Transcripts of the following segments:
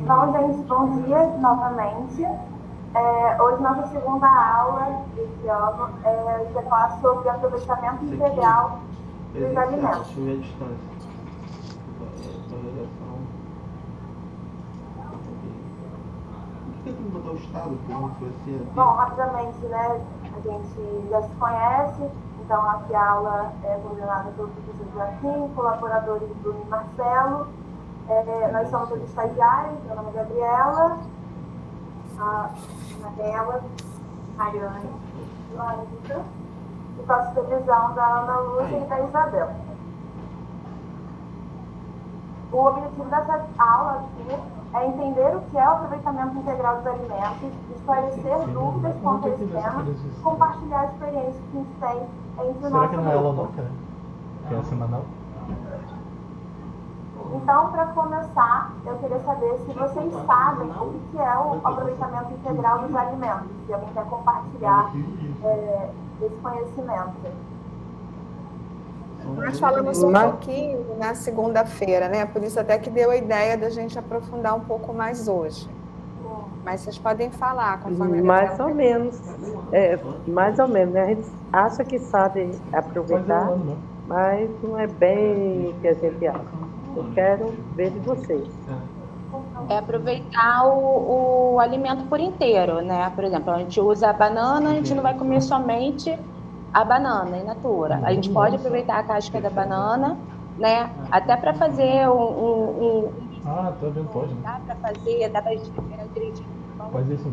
Bom, gente, bom dia novamente. Hoje, nossa segunda aula desse ano, a gente vai falar sobre aproveitamento integral dos alimentos. Deixa eu ver a distância. Por que tem que botar o estado? Porque não foi assim aqui. Bom, rapidamente, né, a gente já se conhece, então aqui a aula é coordenada pelo professor Joaquim, colaboradores Bruno e Marcelo. Nós somos os estagiários, meu nome é Gabriela, a Anabela, Mariane, Lândia, e com a supervisão da Ana Lúcia e da Isabel. O objetivo dessa aula aqui é entender o que é o aproveitamento integral dos alimentos, esclarecer dúvidas quanto a esse tema e compartilhar a experiência que a gente tem entre o nosso grupo. Será que não é aula nunca, né? Que é semanal? Então, para começar, eu queria saber se vocês sabem o que é o aproveitamento integral dos alimentos. Se alguém quer compartilhar esse conhecimento. Nós falamos um pouquinho na segunda-feira, né? Por isso até que deu a ideia da gente aprofundar um pouco mais hoje. Mas vocês podem falar conforme a mais ou menos, mais ou menos, né? A gente acha que sabe aproveitar, mas não é bem o que a gente acha. Eu quero ver de vocês. É aproveitar o alimento por inteiro, né? Por exemplo, a gente usa a banana, a gente não vai comer somente a banana in natura. A gente pode aproveitar a casca da banana, né? Até para fazer Ah, tá vendo, pode, né? Dá para fazer, dá para gente temperar direitinho. Faz isso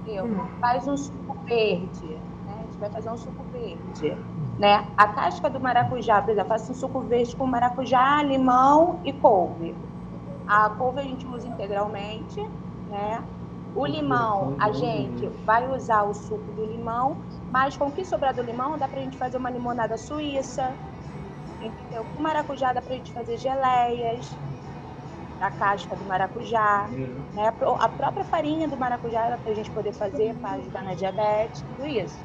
mesmo. Faz um suco verde, né? A gente vai fazer um suco verde, né? A casca do maracujá, por exemplo, faço um suco verde com maracujá, limão e couve. A couve a gente usa integralmente, né? O limão, a gente vai usar o suco do limão, mas com o que sobrar do limão, dá pra gente fazer uma limonada suíça, entendeu? Com maracujá dá pra gente fazer geleias, da casca do maracujá, né? A própria farinha do maracujá dá pra gente poder fazer para ajudar na diabetes, tudo isso.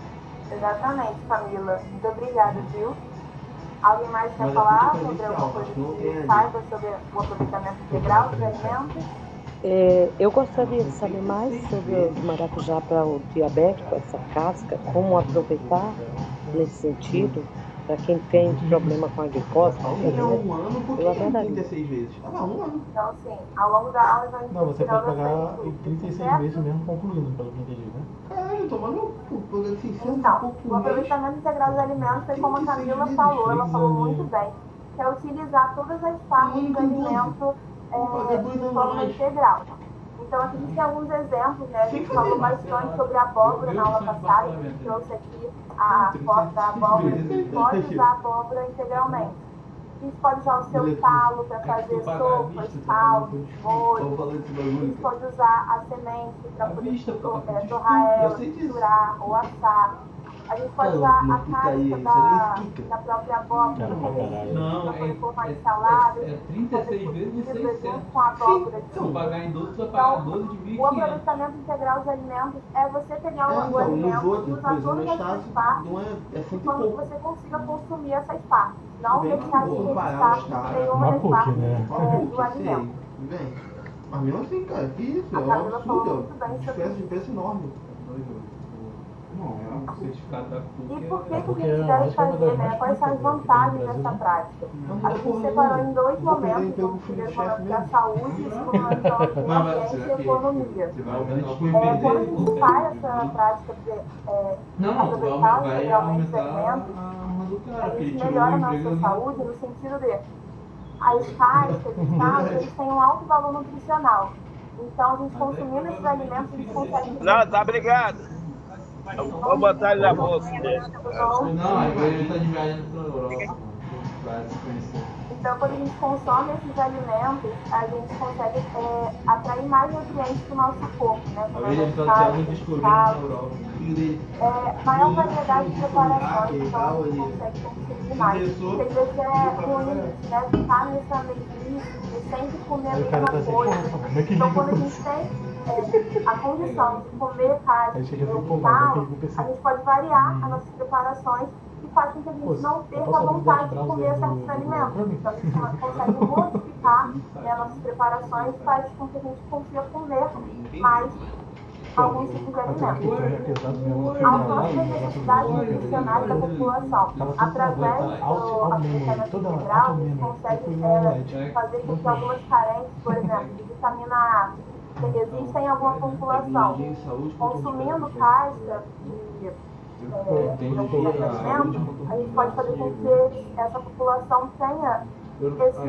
Exatamente, Camila. Muito obrigada, viu? Alguém mais quer falar sobre alguma coisa que saiba sobre o aproveitamento integral dos alimentos? Eu gostaria de saber mais sobre o maracujá para o diabético, essa casca, como aproveitar nesse sentido, para quem tem problema com a glicose. Um ano, por que 36 vezes? Um ano. Então, assim, ao longo da aula vai... Não, você pode pagar em 36 vezes mesmo concluindo, pelo que entendi, né? Caralho, tomando pagando 600 Então, o aproveitamento integral dos alimentos foi como a Camila falou, ela falou muito bem, que é utilizar todas as partes do alimento de forma integral. Então, aqui a gente tem alguns exemplos, né? A gente falou bastante sobre a abóbora na aula passada, a gente trouxe aqui a foto da abóbora, a gente pode usar a abóbora integralmente. A gente pode usar o seu talo para fazer sopas, caldos, molhos. A gente pode usar a semente para poder torrar ela, misturar ou assar. A gente pode usar a casca da própria abóbora para poder formar ensaladas. É 36 vezes 600. Com a abóbora. Se eu pagar em 12, você vai pagar 12 de 1.500. O aproveitamento integral dos alimentos é você pegar o alimento e usar todas as suas partes quando você consiga consumir essas partes. Não deixar de revistar nenhuma das partes do alimento. Mas mesmo assim, cara, que isso? É um absurdo. Diferença de preço enorme. Não, é um certificado da PUC. E por que a gente deve fazer, né? Quais são as vantagens dessa prática? A gente separou em dois momentos, o primeiro momento que é a saúde e o segundo momento que é a ciência e a economia. Quando a gente faz essa prática de aproveitar integralmente os alimentos, a gente melhora a nossa saúde no sentido de as cascas, os talos, eles têm um alto valor nutricional. Então, a gente consumindo esses alimentos, a gente consegue... Não, tá obrigado. Vou botar ele na bolsa. Não, ele tá de viagem pra Europa. Vai se conhecer. Então, quando a gente consome esses alimentos, a gente consegue atrair mais nutrientes para o nosso corpo, né? Maior variedade de preparações, então a gente consegue consumir mais. Porque às vezes é ruim, né? Ficar nessa mesmice de sempre comer a mesma coisa. Então, quando a gente tem a condição de comer carne ou carne, a gente pode variar as nossas preparações e faz com que a gente não perca a vontade de comer certos alimentos. Então, a gente consegue modificar, né, nossas preparações e faz com que a gente consiga comer mais alguns tipos de alimentos. Alcança as necessidades nutricionais da população. Através do aproveitamento integral, a gente consegue fazer com que algumas carências, por exemplo, de vitamina A, que existem em alguma população, consumindo casca de alguns alimentos, a gente pode fazer com que essa população tenha essa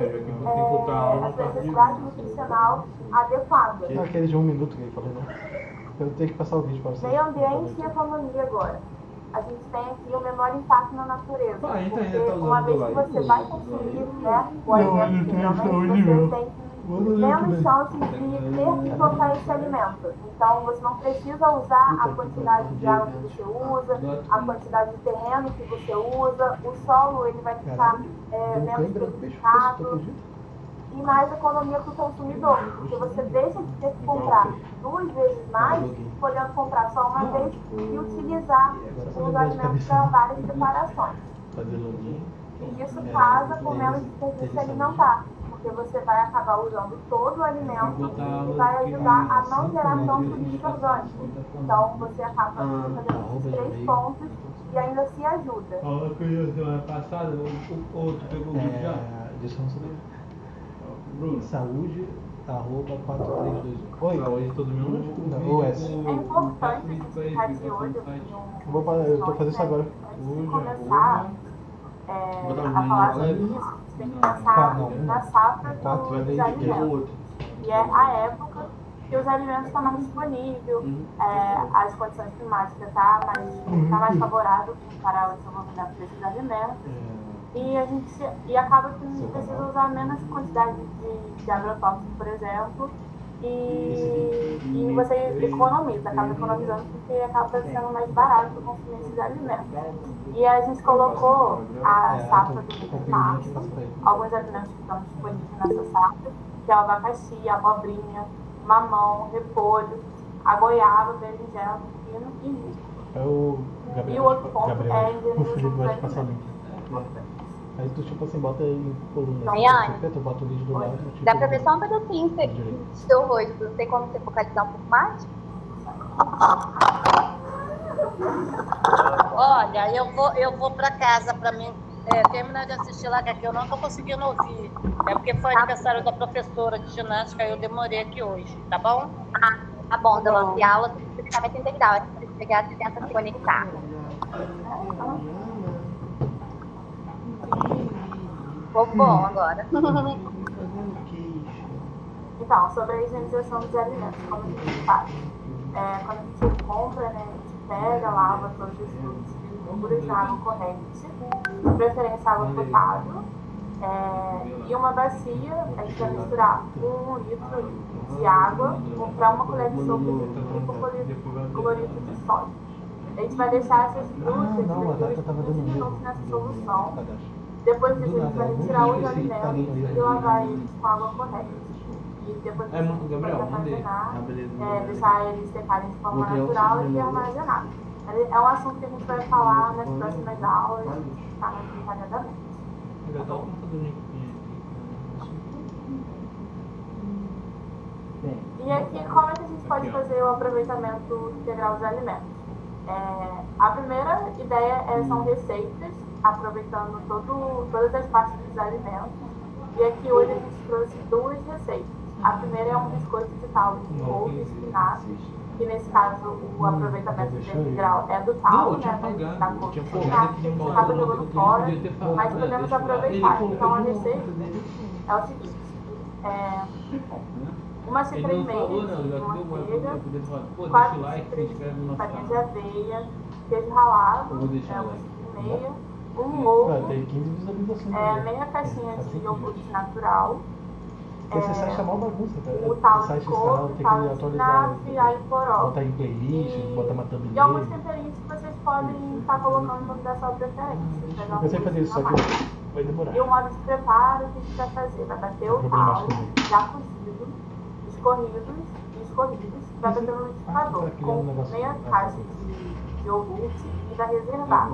necessidade nutricional adequada. Aquele de 1 minuto que ele falou, né? Eu tenho que passar o vídeo para você. Meio ambiente e economia agora. A gente tem aqui o menor impacto na natureza. Porque uma vez que você vai consumir, né, o alimento finalmente, você tem menos chances de ter que trocar esse alimento. Então, você não precisa usar a quantidade de água que você usa, a quantidade de terreno que você usa, o solo ele vai ficar menos prejudicado. E mais economia para o consumidor, porque você deixa de ter que comprar 2 vezes mais, podendo comprar só uma vez e utilizar os alimentos para várias preparações. E isso casa com menos desperdício alimentar, porque você vai acabar usando todo o alimento e vai ajudar a não gerar tanto lixo orgânico. Então você acaba fazendo esses 3 pontos e ainda se ajuda. Semana passada, o outro pegou o vídeo já? Deixa eu não saber. Saúde, @4321. Oi? Saúde todo mundo? Não, o S. É importante a gente ficar de olho Eu tô fazendo isso agora. Antes de começar a falar sobre isso, a gente tem que pensar na safra dos alimentos. E é a época que os alimentos estão mais disponíveis, as condições climáticas estão mais favoráveis para o desenvolvimento desses alimentos. E acaba que a gente precisa usar menos quantidade de agrotóxicos, por exemplo, e você acaba economizando porque acaba sendo mais barato para consumir esses alimentos. E a gente colocou a safra do mês de março, alguns alimentos que estão disponíveis nessa safra, que é o abacaxi, a abobrinha, mamão, repolho, a goiaba, berinjela, pepino e milho. E o outro ponto é a indenização dos alimentos. Aí tu tipo assim, bota em coluna. Daiane, Tu bota o vídeo do lado. Tipo, dá pra ver só um pedacinho do seu rosto. Não tem como você focalizar um pouco mais? Olha, eu vou pra casa pra mim terminar de assistir lá, que aqui eu não tô conseguindo ouvir. É porque foi aniversário da professora de ginástica, eu demorei aqui hoje, tá bom? Tá bom, Delano. E a aula do treinamento integral. É se pegar e tenta se conectar. Ficou bom agora. Então, sobre a higienização dos alimentos, como a gente faz? Quando a gente compra, né, a gente pega, lava todos os verduras na água corrente, de preferência água potável, e uma bacia, a gente vai misturar 1 litro de água para 1 colher de sopa de cloreto de sódio. A gente vai deixar essas frutas por 15 minutos nessa solução. Depois disso, a gente vai retirar os alimentos e lavar eles com água corrente. E depois disso, a gente vai armazenar, deixar eles secarem de forma natural e armazenar. É um assunto que a gente vai falar nas próximas aulas, mais detalhadamente. E aqui, como é que a gente pode fazer o aproveitamento integral dos alimentos? A primeira ideia são receitas, aproveitando todas as partes dos alimentos. E aqui hoje a gente trouxe 2 receitas. A primeira é um biscoito de caldo de couve e espinafre, que nesse caso o aproveitamento integral é do tal, né, da couve e espinafre, a gente acaba jogando fora, mas podemos aproveitar. Então a receita é o seguinte, uma xícara e meia de manteiga, 4 xícaras de farinha de aveia, queijo ralado, uma xícara e meia, um ovo, meia caixinha de iogurte natural, esse site é uma bagunça, cara. o tal de site couve, o tal de espinafre, alho poró. Botar em playlist, botar uma thumbnail. E alguns temperinhos que vocês podem estar colocando da sua preferência. Eu sei fazer isso, só que vai demorar. E o modo de preparo, o que a gente vai fazer? Vai bater o tal, já cozido, escorridos, vai bater no liquidificador com meia caixa de iogurte e vai reservar.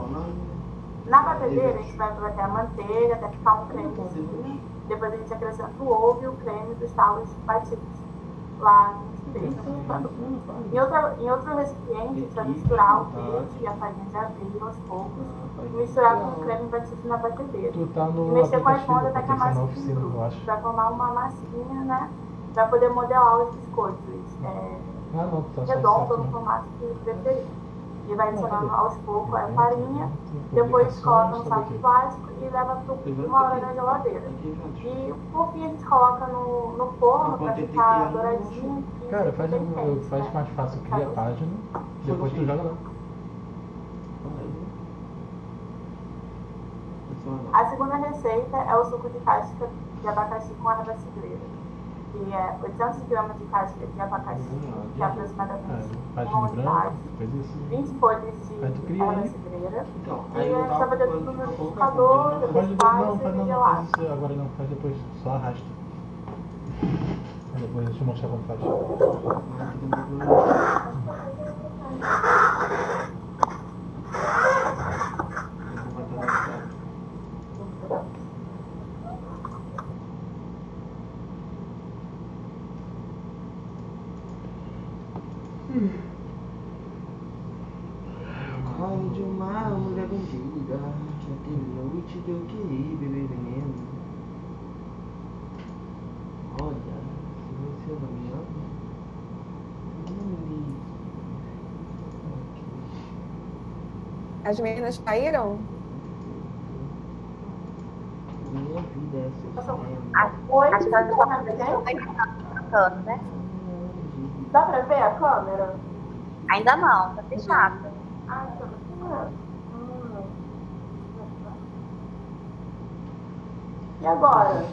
Na batedeira, a gente vai bater a manteiga até ficar um creme. Depois a gente acrescenta o ovo e o creme dos talos batidos. Lá a gente deixa. Em outro recipiente, a gente vai misturar o queijo e a farinha de aveia aos poucos. E misturar com o creme batido na batedeira. Tu tá no E mexer com as mãos até que a aplicativo, massa na fique oficina, eu dura. acho. Vai formar uma massinha, né? Pra poder modelar os biscoitos. Ah, não, tá só Redondo no certo, formato que preferir. E vai adicionando aos poucos a farinha, depois coloca no saco de plástico e leva por 1 hora na geladeira. E por fim a gente coloca no forno para ficar douradinho. Cara, faz mais fácil, cria a página, depois tu joga lá. A segunda receita é o suco de casca de abacaxi com erva cidreira. Que é 800 gramas de casca de abacaxi, que é aproximadamente uma unidade, 20 folhas de erva cidreira. E a gente vai fazer tudo no liquidificador, depois faz e gelado. Isso agora não, faz depois, só arrasta. Aí depois eu te mostrar como faz. Corre de uma mulher bandida, já tem noite de eu querer beber veneno. Olha, se você não me ama, não me ligue. As meninas caíram? Minha vida é essa. Acho que elas estão né? Dá pra ver a câmera? Ainda não, tá fechado. Ah, tá. E agora?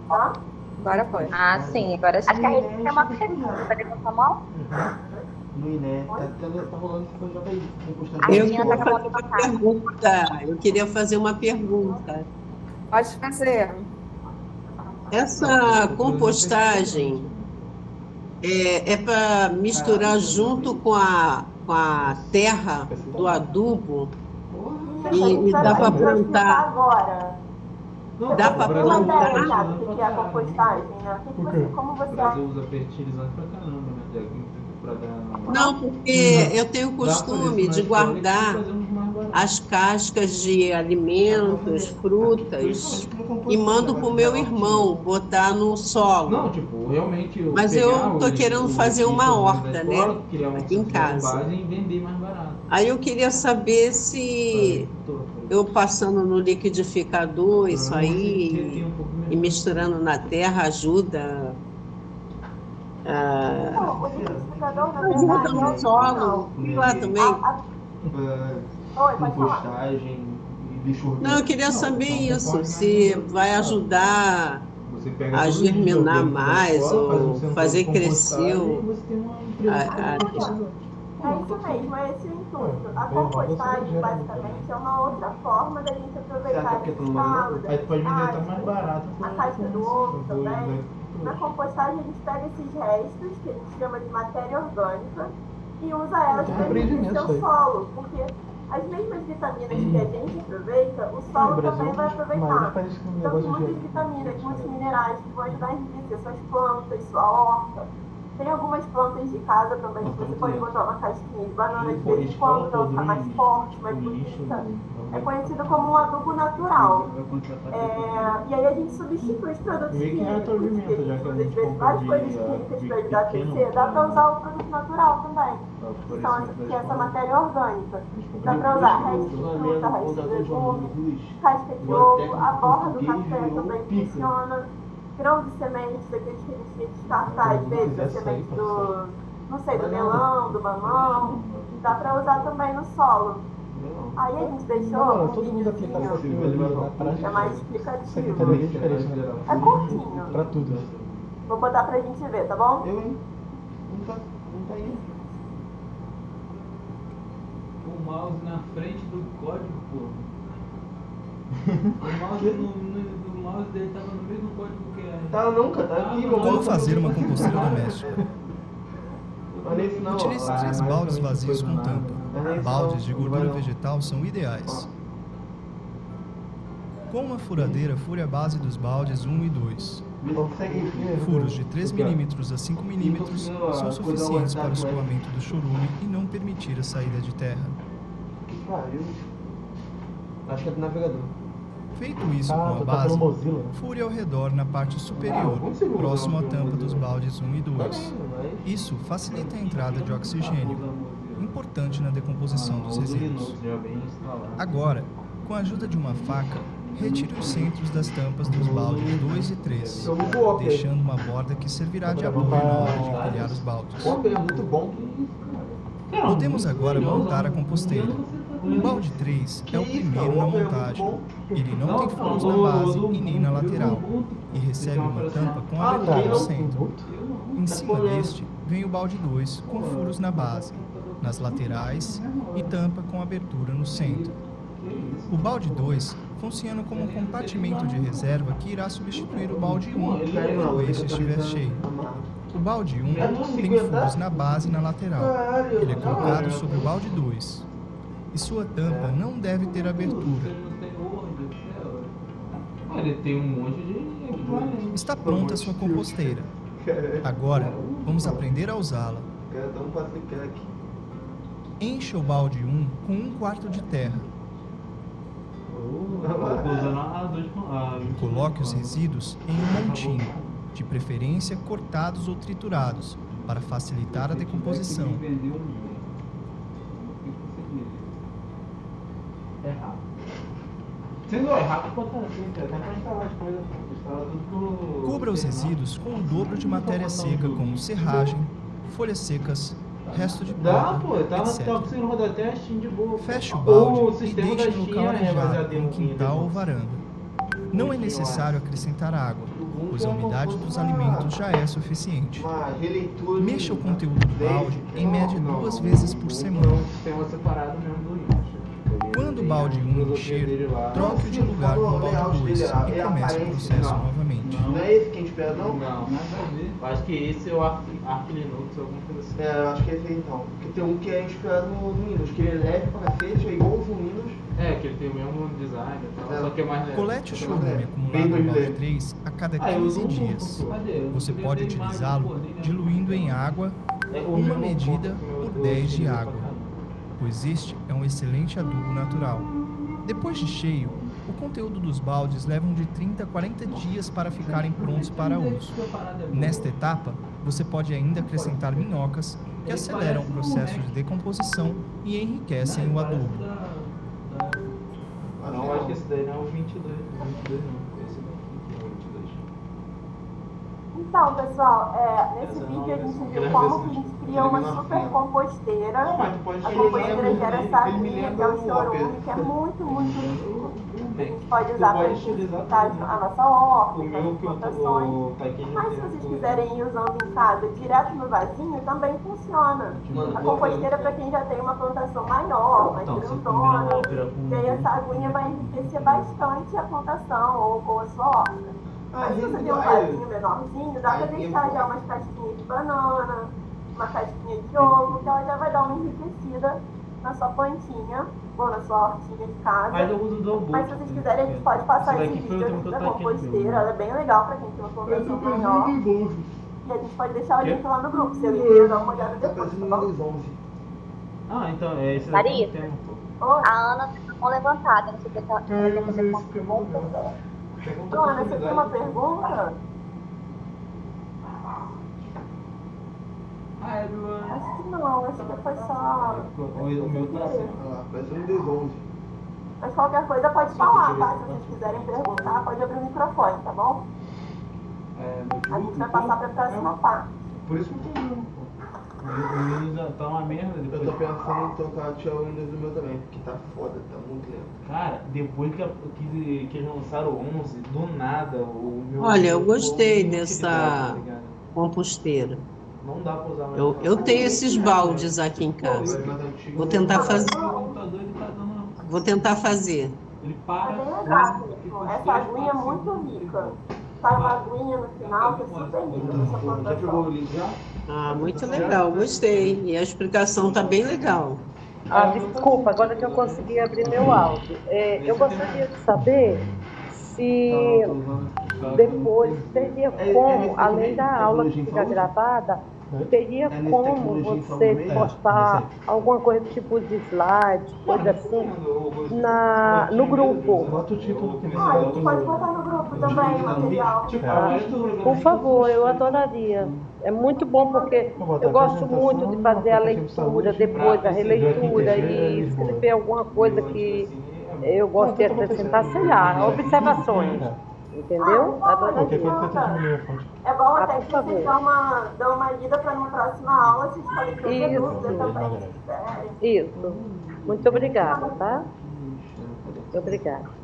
Tá? Agora pode. Ah, sim, agora sim. Acho que a gente tem uma pergunta. Vai levantar a mão? Luiz, né? Tá rolando esse projeto aí. Eu queria fazer uma pergunta. Eu queria fazer uma pergunta. Pode fazer. Essa compostagem é para misturar junto com a terra do adubo e dá para plantar. Agora. Dá para plantar. O que é a compostagem, né? Como você O Brasil usa fertilizante pra caramba, né? Pra dar... Não, porque eu tenho o costume de guardar as cascas de alimentos, frutas, e mando para o meu irmão botar no solo. Não, tipo, realmente... Mas eu estou querendo fazer uma horta, né? Aqui em casa. E vender mais barato. Aí eu queria saber se eu passando no liquidificador isso aí e misturando na terra ajuda Não, o liquidificador, na ajuda verdade, no solo, lá também. Compostagem e bicho. Não, eu queria saber isso, se vai ajudar a germinar mais ou fazer crescer É isso mesmo, é esse o intuito. A compostagem, basicamente, é uma outra forma da gente aproveitar esses talos, aí tu pode vender até mais barato. a casca do ovo também. Na compostagem, a gente pega esses restos, que a gente chama de matéria orgânica, e usa elas para enriquecer o solo, porque as mesmas vitaminas que a gente aproveita, o solo também vai aproveitar. Então, tem muitas vitaminas, muitos minerais que vão ajudar a enriquecer suas plantas, sua horta. Tem algumas plantas de casa também que você pode botar uma casquinha de banana de vez em quando para ela ficar mais forte, mais bonita. É conhecido como um adubo natural. E aí a gente substitui os produtos químicos, que a gente usa às vezes várias coisas químicas para ajudar a crescer. Dá para usar o produto natural também, que é essa matéria orgânica. Dá para usar restos de fruta, restos de legumes, casca de ovo, a borra do café também funciona. Grão de sementes, daqueles que a gente tinha que descartar às vezes, a semente do, não sei, do melão, do mamão, dá para usar também no solo. Aí a gente deixou um videozinho que é mais explicativo. É curtinho. Pra tudo. Vou botar pra gente ver, tá bom? Não tá aí. O mouse na frente do código, pô. O mouse dele tava no mesmo código que a... Tá não, cara, tá aqui. Como fazer uma composteira doméstica? Utilize 3 baldes vazios com tampa. Baldes de gordura vegetal são ideais. Com uma furadeira, fure a base dos baldes 1 e 2. Furos de 3 mm a 5 mm são suficientes para o escoamento do chorume e não permitir a saída de terra. Acho que é do navegador. Feito isso com a base, fure ao redor na parte superior, próximo à tampa dos baldes 1 e 2. Isso facilita a entrada de oxigênio, importante na decomposição dos resíduos. Agora, com a ajuda de uma faca, retire os centros das tampas dos baldes 2 e 3, deixando uma borda que servirá de apoio na hora de empilhar os baldes. Podemos agora montar a composteira. O balde 3 é o primeiro na montagem. Ele não tem furos na base e nem na lateral, e recebe uma tampa com abertura no centro. Em cima deste, vem o balde 2 com furos na base, nas laterais e tampa com abertura no centro. O balde 2 funciona como um compartimento de reserva que irá substituir o balde 1 quando este estiver cheio. O balde 1 tem furos na base e na lateral. Ele é colocado sobre o balde 2. E sua tampa não deve ter abertura. Ele tem um monte de... Está pronta a sua composteira. Agora, vamos aprender a usá-la. Encha o balde 1 com 1/4 de terra. Coloque os resíduos em um montinho, de preferência cortados ou triturados, para facilitar a decomposição. É rápido. Sendo rápido, pode instalar as coisas. Cubra os resíduos com o dobro de matéria seca, como serragem, folhas secas, resto de Dá, pô, etc. tava conseguindo rodar testinho de boa. Feche o Ou balde e sistema deixe da no China, local né, arejado, baseado em como quintal ou varanda. Não é necessário acrescentar água, pois a umidade dos alimentos já é suficiente. Mexa o conteúdo do balde em média 2 vezes por semana. Quando o balde 1 encher, troque-o de lugar com o balde 2 e comece o processo novamente. Não é esse que a gente espera, não? Não, nada a ver. Eu acho que esse é o Arc Linux, alguma coisa assim. É, eu acho que é esse aí então. Porque tem um que é inspirado no Windows, que ele é leve pra cacete, é igual o Windows. É, que ele tem o mesmo design e tal, só que é mais leve. Colete o chorume acumulado no balde 3 a cada 15 dias. Você pode utilizá-lo diluindo em água uma medida por 10 de água, pois este é um excelente adubo natural. Depois de cheio, o conteúdo dos baldes levam de 30 a 40 dias para ficarem prontos para uso. Nesta etapa, você pode ainda acrescentar minhocas que aceleram o processo de decomposição e enriquecem o adubo. Não, eu acho que esse daí não é o 22 não. Esse daqui é o 22. Então, pessoal, nesse vídeo a gente viu como que a gente cria uma super composteira. A composteira gera essa aguinha, que é o chorume, que é muito, muito rico. A gente pode usar para intensificar a nossa horta, as plantações. Mas se vocês quiserem ir usando em casa direto no vasinho, também funciona. A composteira é para quem já tem uma plantação maior, mais grandona. E aí essa aguinha vai enriquecer bastante a plantação ou a sua horta. Mas se você tem um vasinho menorzinho, dá pra deixar já umas casquinhas de banana, uma casquinha de ovo, que ela já vai dar uma enriquecida na sua plantinha ou na sua hortinha de casa. Mas eu uso do Mas se vocês quiserem, a gente pode passar esse vídeo aqui da composteira. Ela é bem legal pra quem tem uma plantação maior. E a gente pode deixar o link lá no grupo, se alguém quiser dar uma olhada depois, tá bom? Ah, então é esse Maria, daqui tem a Ana tem a mão levantada, não sei o que ela quer fazer com Ana, você tem uma pergunta? Acho que não, acho que foi só... O meu tá assim. Parece um D11. Mas qualquer coisa pode falar, tá? Se vocês quiserem perguntar, pode abrir o microfone, tá bom? A gente vai passar pra próxima parte. Por isso que eu tô usando, pô. O Windows tá uma merda. Eu tô pensando em trocar o Windows do meu também, porque tá foda, tá muito lento. Cara, depois que eles lançaram o 11, do nada o meu... Olha, eu gostei dessa composteira. Não dá pra usar mais. Eu tenho esses baldes aqui em casa. Vou tentar fazer. Vou tentar fazer. Ele É para. bem legal, essa aguinha é muito rica. Sai uma aguinha no final, que é super rica nessa plantação. Ah, muito legal, gostei. E a explicação tá bem legal. Ah, desculpa, agora que eu consegui abrir meu áudio. Eu gostaria de saber E depois teria como, além da aula que fica gravada, teria como você postar alguma coisa tipo os slides, coisa assim, no grupo. Bota o título que Ah, a gente pode botar no grupo também, material. Por favor, eu adoraria. É muito bom porque eu gosto muito de fazer a leitura, depois a releitura e escrever alguma coisa que eu gosto de acrescentar, sei lá, observações. Entendeu? Qualquer coisa tenta diminuir a fonte. É bom até que vocês dão uma lida para uma próxima aula, vocês podem fazer dúvida também. Isso. Muito obrigada, tá? Muito obrigada.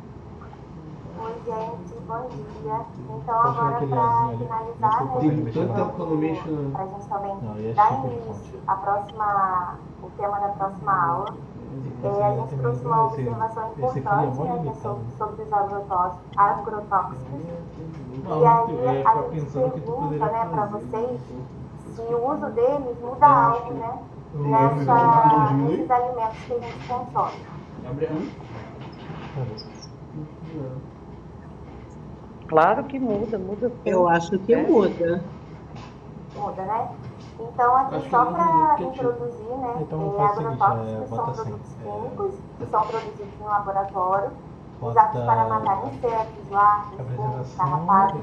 Oi, gente, bom dia. Então, agora, para finalizar, né, para a gente também dar início o tema da próxima aula, a gente trouxe uma observação importante, né, que é sobre os agrotóxicos. E aí, a gente pergunta, né, para vocês se o uso deles muda algo, né, nesses alimentos que a gente consome. Claro que muda. Eu acho que muda. Muda, né? Então, aqui só para introduzir, né, agrotóxicos são produtos químicos que são produzidos em laboratório, usados para matar insetos, larvas, fungos, carrapatos,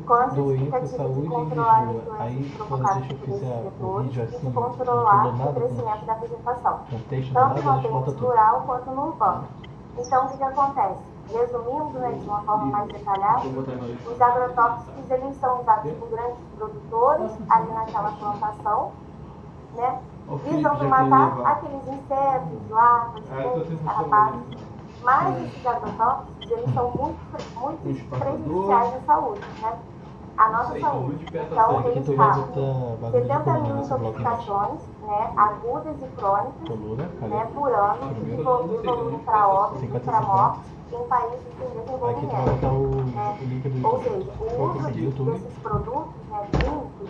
com a justificativa de controlar as doenças provocadas por esses vetores e de controlar o crescimento da vegetação, tanto no ambiente rural quanto no urbano. Então, o que acontece? Resumindo, né, de uma forma mais detalhada, os agrotóxicos eles são usados por grandes produtores ali naquela plantação, né, visando matar aqueles insetos, larvas, fungos, carrapatos. Mas esses agrotóxicos eles são muito prejudiciais à saúde, né? A nossa saúde. Então, eles causam 70 mil intoxicações, né, agudas e crônicas, né, por ano, evoluindo para óbito, para morte, em países em desenvolvimento. Ou seja, o uso desses produtos, né, químicos,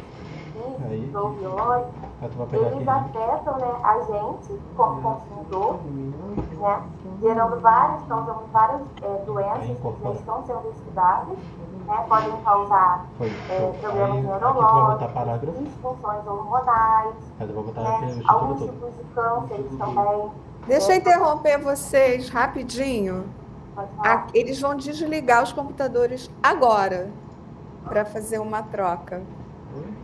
físicos ou biológicos, eles afetam, né, a gente como consumidor, né, causando várias doenças que já estão sendo estudadas, né, podem causar problemas neurológicos, disfunções hormonais, né, alguns tipos de cânceres também. Deixa eu interromper vocês rapidinho. Eles vão desligar os computadores agora para fazer uma troca.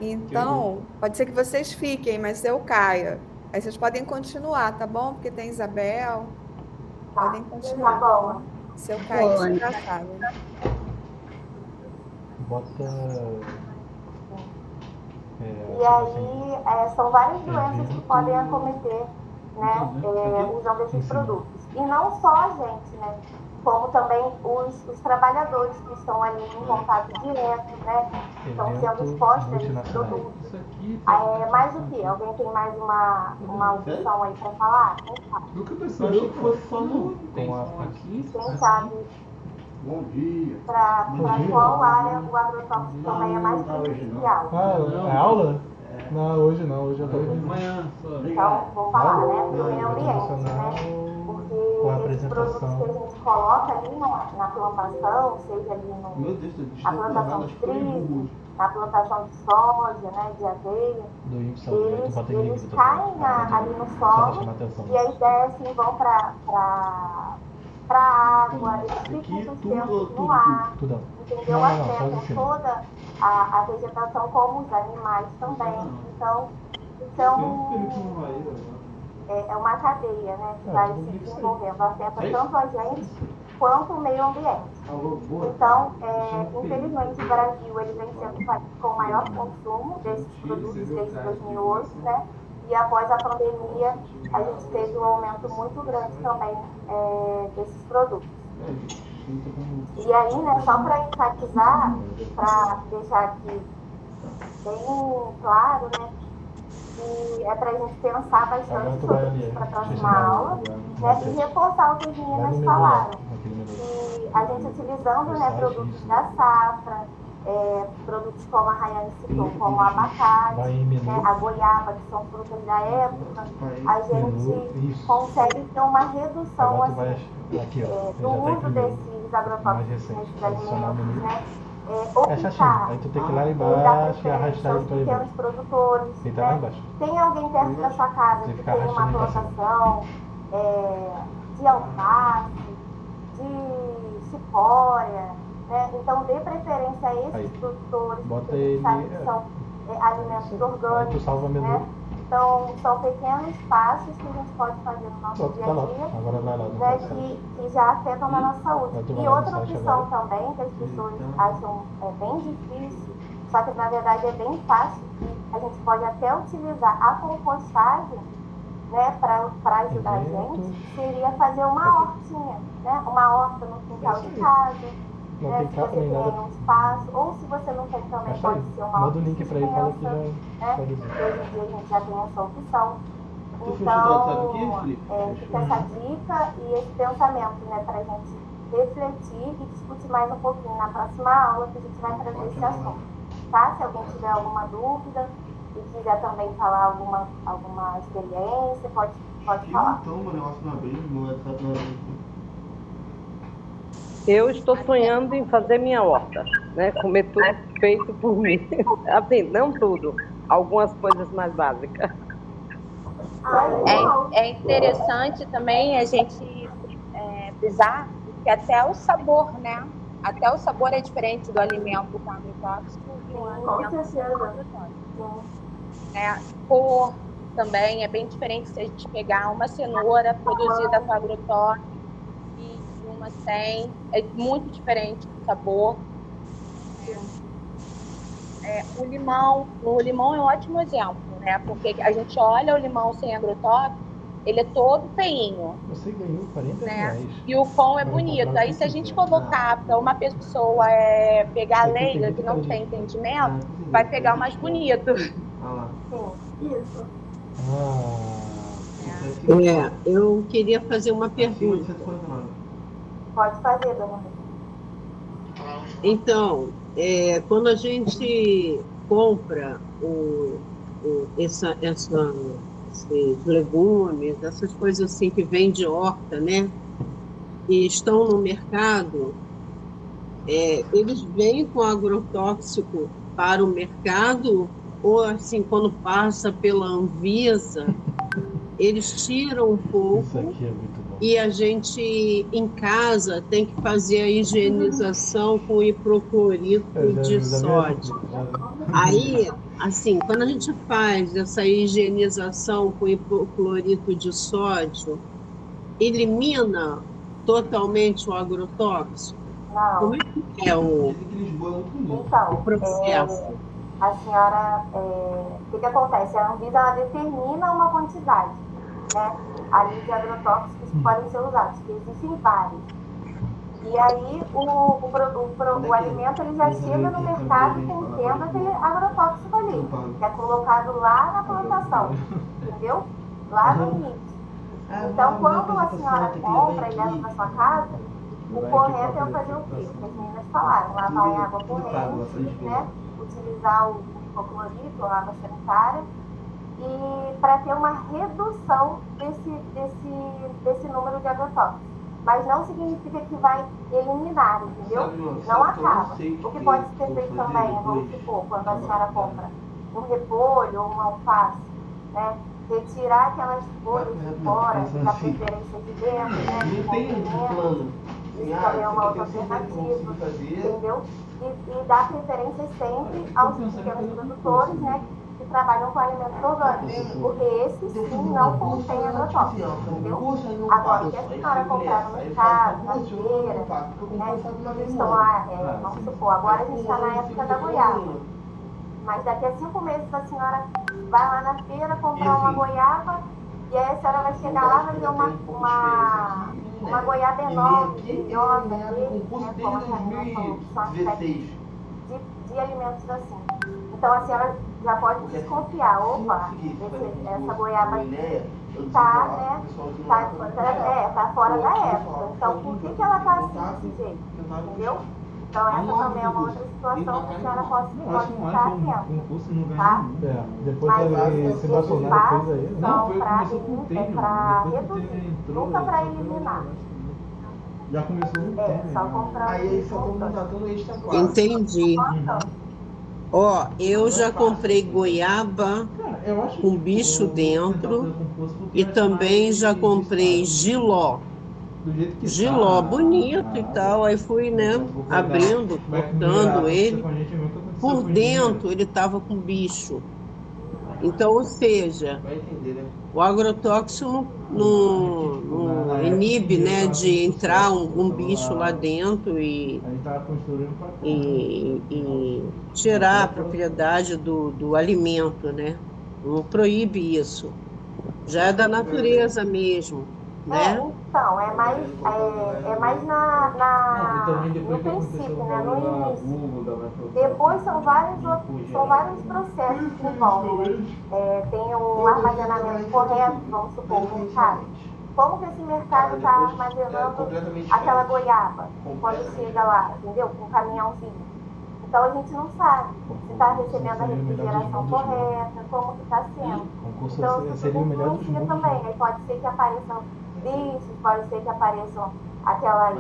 Então, pode ser que vocês fiquem, mas eu caia. Aí vocês podem continuar, tá bom? Porque tem Isabel. Podem continuar. Tá bom. Se eu cair, vocês já sabem. E aí, são várias doenças que podem acometer, né, usando esses produtos. E não só a gente, né, como também os trabalhadores que estão ali em contato direto, né, estão sendo expostos a esses produtos. Mais o que? Alguém tem mais uma opção aí para falar? Quem sabe? Bom dia. Para qual área o agrotóxico também é mais prejudicial? É aula? Não, hoje eu tô amanhã. Então, vou falar, né, do meio ambiente, né? Porque esses produtos que a gente coloca ali na plantação, seja ali na plantação de trigo, na plantação de soja, né, de aveia, eles caem ali no solo e aí descem e vão para água, eles ficam sustentados no ar, entendeu? Afetam toda a vegetação, como os animais também. Então é uma cadeia, né, que vai se desenvolvendo, afeta tanto a gente quanto o meio ambiente. Então, infelizmente, o Brasil ele vem sendo o país com o maior consumo desses produtos desde 2008, né? E após a pandemia, a gente teve um aumento muito grande também desses produtos. E aí, né, só para enfatizar e para deixar aqui bem claro, né, que é para a gente pensar bastante sobre isso para a próxima aula, né, e reforçar o que as meninas falaram. E a gente utilizando, né, produtos da safra, produtos como a Rayane citou, como o abacate, né, a goiaba, que são frutas da época, a gente consegue ter uma redução assim, do uso desses esses mais agrotóxicos recente, nesses adicionar o alimentos, menu. né? É chatinho, aí tu tem que ir lá embaixo e arrastar ele pra ele pequenos embaixo. produtores, Ele tá lá né? embaixo. Tem alguém perto da sua casa Tem que que ficar tem uma arrastando pra cima. plantação de alface, de chicória, né? Então dê preferência a esses Aí. produtores, Bota porque a gente ele, sabe que são alimentos Aí tu orgânicos, salva menu. né? Então são pequenos passos que a gente pode fazer no nosso Pronto, dia tá a lá. dia, Agora vai lá no né, site. que já afetam na nossa saúde. Vai tu vai E lá no outra site opção agora. também que as pessoas acham bem difícil, só que na verdade é bem fácil, e a gente pode até utilizar a compostagem, né, para ajudar a gente, seria fazer uma hortinha, né, uma horta no quintal de casa. Não Né, tem se capa você nem tem nada. um espaço, ou se você não tem também, Mas tá aí. pode ser uma Manda o link pra ele e fala que suspensa, né? já Porque hoje em dia a gente já tem essa opção. Tu fez o WhatsApp aqui, Então, Felipe? fica essa dica e esse pensamento, né, pra gente refletir e discutir mais um pouquinho na próxima aula, que a gente vai trazer esse assunto. Tá? Se alguém tiver alguma dúvida e quiser também falar alguma experiência, pode falar. Então, meu negócio não abriu, meu WhatsApp não abriu. Eu estou sonhando em fazer minha horta, né? Comer tudo feito por mim. Assim, não tudo, algumas coisas mais básicas. É interessante também a gente frisar que até o sabor, né? Até o sabor é diferente do alimento com agrotóxico e o alimento sem agrotóxico. Cor também é bem diferente se a gente pegar uma cenoura produzida com agrotóxico e uma sem. É muito diferente o sabor. O limão é um ótimo exemplo, né? Porque a gente olha o limão sem agrotóxico, ele é todo feinho. Você ganhou 40 né? reais. E o pão é Vai bonito. comprar o Aí que se a gente quiser. colocar para uma pessoa pegar a Isso aqui tem leiga muito que não cara de- tem entendimento, vai pegar o mais bonito. Ah lá. Isso. Eu queria fazer uma pergunta. Pode fazer, dona Rita. Então, quando a gente compra esses legumes, essas coisas assim que vêm de horta, né? E estão no mercado, eles vêm com agrotóxico para o mercado ou assim, quando passa pela Anvisa, eles tiram um pouco Isso aqui é muito bom. e a gente em casa tem que fazer a higienização com hipoclorito de sódio. Aí, assim, quando a gente faz essa higienização com hipoclorito de sódio, elimina totalmente o agrotóxico? Não. Como é que é o Então, processo? a senhora, o que acontece? A Anvisa ela determina uma quantidade, né, ali de agrotóxicos que podem ser usados, que existem vários. E aí o alimento ele já chega no mercado contendo aquele agrotóxico ali, que é colocado lá na plantação, entendeu? Lá no início. Então, quando a senhora compra e leva para sua casa, o correto é fazer o quê? Que as meninas falaram, lavar em água corrente, né? Utilizar o hipoclorito, a água sanitária, e para ter uma redução desse número de agrotóxicos. Mas não significa que vai eliminar, entendeu? Não acaba. O que pode ser feito também, vamos supor, quando a senhora compra um repolho ou um alface, né? Retirar aquelas folhas de fora, da preferência de dentro, né? De comprimento. Isso também é uma outra alternativa, entendeu? E dar preferência sempre aos pequenos produtores, né? Que trabalham com alimentos orgânicos, porque esses sim não contêm agrotóxicos, entendeu? Agora, o que a senhora comprar no mercado, na feira, né? Eles estão lá, vamos supor, agora a gente está na época da goiaba. Mas daqui a 5 meses a senhora vai lá na feira comprar uma goiaba e aí a senhora vai chegar lá e vai ver uma goiaba enorme, brilhosa, verde, né? Como a Karina falou, que são aspectos de alimentos assim. Então a senhora já pode desconfiar, opa, essa goiaba aqui tá, né, tá fora da época. Então por que ela tá assim desse jeito? Entendeu? Então essa também é uma outra situação que a senhora pode ficar atenta, tá? Depois Mas se Bolsonaro fez aí. são para reduzir, nunca para eliminar. Já começou no Só comprar Aí só estão contratando extra classe. Entendi. Ó, eu já comprei goiaba com bicho dentro e também já comprei giló. Giló bonito e tal, aí fui, né, abrindo, cortando ele. Por dentro ele estava com bicho. Então, ou seja, o agrotóxico não inibe, né, de entrar algum bicho lá dentro e tirar a propriedade do alimento, né? Não proíbe isso. Já é da natureza mesmo, né? Então, é mais no princípio, né? No início. Depois são vários processos que envolvem. Tem o armazenamento correto, vamos supor, o mercado. Como que esse mercado está armazenando aquela goiaba quando chega lá, entendeu? Com um caminhãozinho. Então a gente não sabe se está recebendo a refrigeração correta, como que está sendo. Então isso influencia também. Aí pode ser que apareçam bichos, pode ser que apareçam aquelas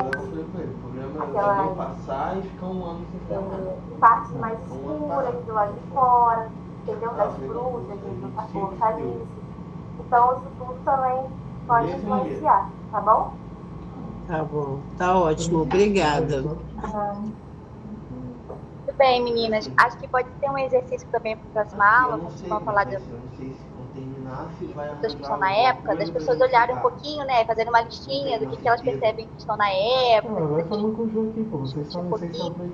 partes mais escuras do lado de fora, entendeu? Das frutas, do hortaliças. Então isso tudo também pode influenciar, tá bom? Tá bom, tá ótimo, obrigada. Tudo bem, meninas. Acho que pode ter um exercício também para a próxima aula, quando vocês vão falar das que estão na época, das pessoas olharem um pouquinho, né, fazerem uma listinha do que elas percebem que estão na época. Vai falando com o João aqui, pô. Vocês são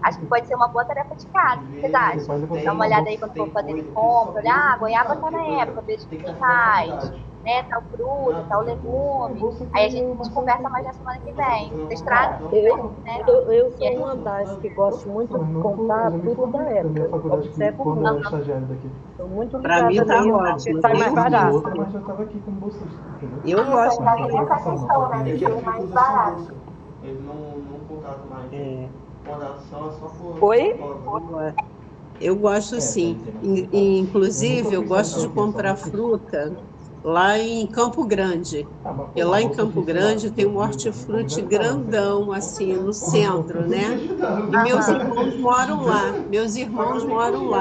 Acho que pode ser uma boa tarefa de casa, verdade. Dá uma olhada aí quando for fazendo compra, olhar, a goiaba tá na época, veja o que tem mais, né, tal fruta, tal legume. Aí a gente conversa mais na semana que vem. Vocês trazem, né? Eu sou uma das que gosto muito de comprar tudo da época. Observo muito. Estou muito Pra mim tá ótimo. Sai mais barato. Mas já estava aqui com bolsista, entendeu? Eu gosto. Tem essa questão, né, de ser mais barato. Eles não contratam mais. Contratação é só por... Oi? Eu gosto sim. Inclusive, eu gosto de comprar fruta lá em Campo Grande. E lá em Campo Grande tem um hortifruti grandão, assim, no centro, né? E meus irmãos moram lá.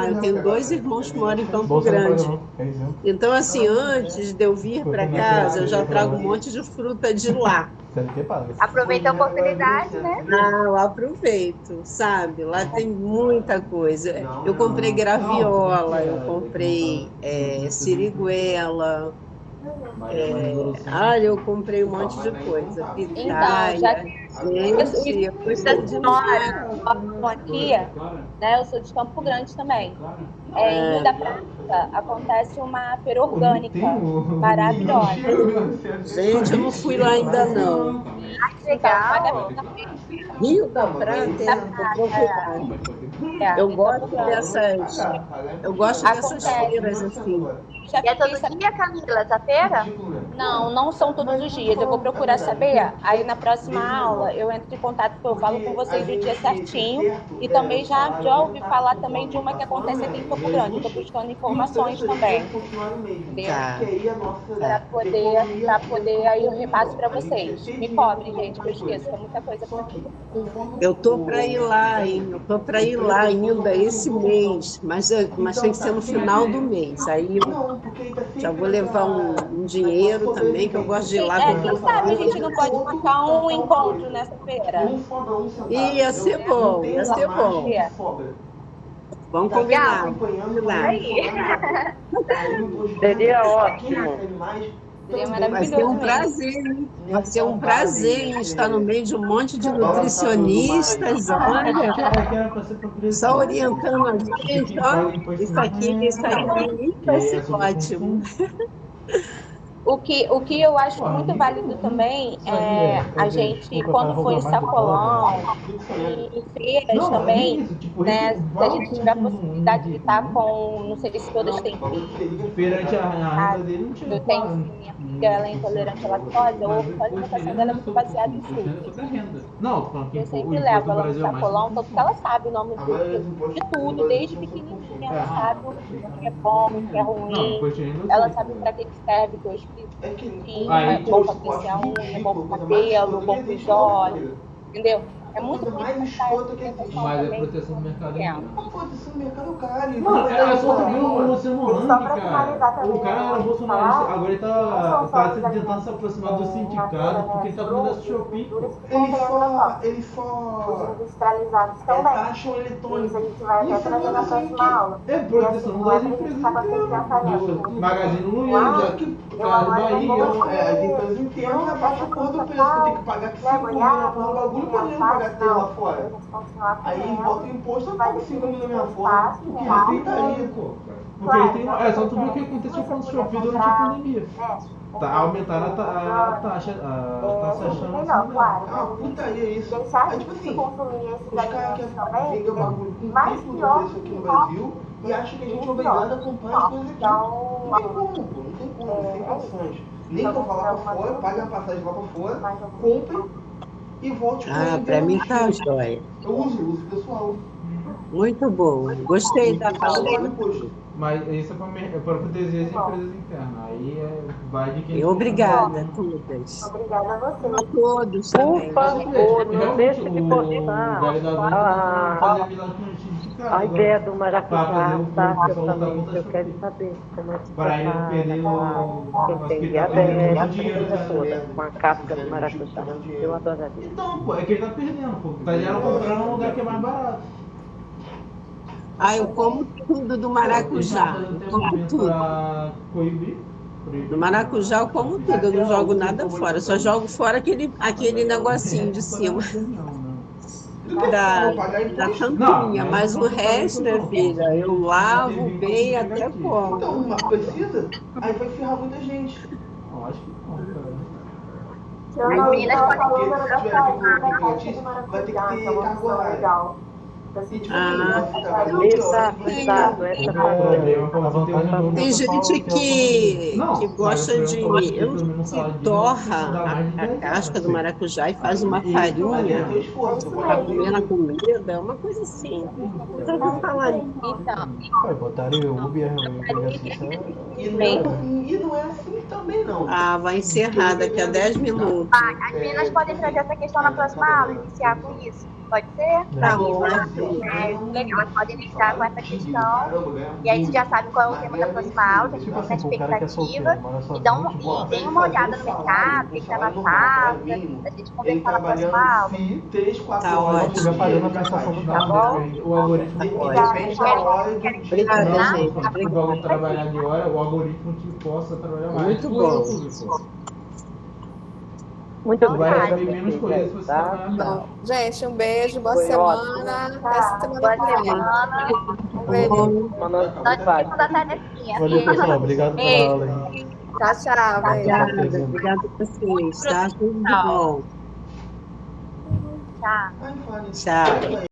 Eu tenho 2 irmãos que moram em Campo Grande. Então, assim, antes de eu vir para casa, eu já trago um monte de fruta de lá. Aproveita a oportunidade, né? Eu aproveito, sabe? Lá tem muita coisa. Eu comprei graviola, eu comprei siriguela. Eu comprei um monte de coisa. Pitaia. Aqui, né? Eu sou de Campo Grande também. Em Rio da Prata acontece uma feira orgânica maravilhosa. Gente, eu não fui lá ainda não. Que legal. Rio da Prata eu gosto dessas feiras assim. E é todo dia, Camila, essa feira? Não são todos os dias. Eu vou procurar saber. Aí na próxima aula eu entro em contato, eu falo com vocês o dia certinho. E também já ouvi falar também de uma que acontece aqui em Campo Grande. Estou buscando informações também. Para poder aí eu repasso para vocês. Me cobrem, gente, que eu esqueço. É muita coisa para mim. Eu tô para ir lá, hein? Eu tô para ir lá ainda esse mês, mas tem que ser no final do mês. Aí eu já vou levar um dinheiro também, que eu gosto de ir lá. Quem sabe a gente não pode marcar um encontro nessa feira? Ia ser bom. Vamos combinar. Seria ótimo. Seria maravilhoso. Vai ser um prazer estar no meio de um monte de nutricionistas, olha, só orientando a gente, ó, isso aqui, vai ser ótimo. O que eu acho muito válido também é a gente, quando for em sacolão e em feiras também, né, se a gente tiver a possibilidade de estar com, não sei se todas têm filho, eu tenho minha filha, ela é intolerante à lactose, ou a alimentação dela é muito baseada em frutas. Eu sempre levo ela no sacolão, tanto que ela sabe o nome de tudo, desde pequenininha. coxinha sabe o que é bom, o que é ruim. Ela sabe pra que serve, que eu explico. Que é bom pra crescer a unha, é bom pro cabelo, bom pros olhos. Entendeu? É muito importante essa alimentação Mas é também. proteção do mercado. Proteção do mercado, caralho. Mano, é só tu ver o Luciano Só Hang, pra finalizar cara. também, O cara né, era vou bolsonarista, falar, agora ele não são tá só os tentando alimentos, se aproximar do sindicato, natura, porque ele tá comendo a Shopee. Ele só Os industrializados também. taxam Isso eletrônico. a gente vai até Isso trazer na assim próxima aula. É proteção Não das é pra gente empresas ficar com aquele pensamento. Magazine Luiza, Eu Casa agora Bahia. vou As empresas inteiras abaixam a porra do preço. Eu tenho que pagar 5 mil na porra do bagulho pra ele não pagar 3 lá fora. Aí bota o imposto, eu pago 5 mil na minha folha. O que respeitaria, pô. Porque ele tem, é só tu ver o que aconteceu com o Shopee durante a pandemia. Aumentaram a taxa Melhor, claro. Ah, putaria isso. Deixar Aí, de tipo assim, consumir esses os caras alimentos querem também vender o bagulho com mais triplo do pior preço aqui no Brasil e acham que a gente é obrigado a comprar as coisas aqui. Não tem como, pô. Não tem como, não tem condições. Nem que eu vá lá pra fora, pague a passagem lá pra fora, compre e volte com ele. Pra mim tá jóia. Eu uso pessoal. Muito bom. Gostei da aula. Mas isso é para proteger as empresas internas. Aí vai de quem. E obrigada a todas. Obrigada a você. A todos Por também. favor, não deixe de postar a ideia do maracujá, tá? Eu quero saber como é que para ele não perder o quem tem diabetes, toda, com a casca do maracujá. Eu adoraria. Então, pô, é que ele tá perdendo, pô. Tá já comprando um lugar que é mais barato. Ah, eu como tudo do maracujá. Eu como tudo. Do maracujá eu como tudo, eu não jogo nada fora. Eu só jogo fora aquele negocinho de cima. Da tampinha, mas o resto, minha filha, eu lavo bem até como. Então, uma precisa, aí vai ferrar muita gente. Acho que não, cara. As meninas podem Vai ter que ter cargo horário. Exato, essa Tem gente que gosta de. Que torra a casca do maracujá e faz uma farinha para comer na comida, é uma coisa assim. Eu já ouvi falar Então, botaram o Uber E não é assim também, não. Ah, vai encerrar daqui a 10 minutos. as meninas podem trazer essa questão na próxima aula, iniciar com isso. Pode ser? Tá bom. Legal, elas podem iniciar com essa questão. E aí a gente já sabe qual é o tema da próxima aula, a gente tem a expectativa. E deem uma olhada no mercado, o que está na safra, a gente conversar na próxima aula. 3, 4 Tá horas. ótimo. fazendo a prestação do Tá bom? O algoritmo. Depende da hora e do dia. Obrigada, Não, gente. o bagulho trabalhar de hora, o algoritmo te possa trabalhar mais. Muito Tu bom. Muito Tu vai obrigada. receber menos coisas se você trabalhar melhor. Então, gente, um beijo, boa Foi semana. Até semana que vem. Um beijo. Nós temos a tarefinha. Valeu, pessoal. Obrigado pela aula aí. Tchau, tchau. Beijo. Obrigada a vocês, tá? Tudo de bom. Tchau. Tchau.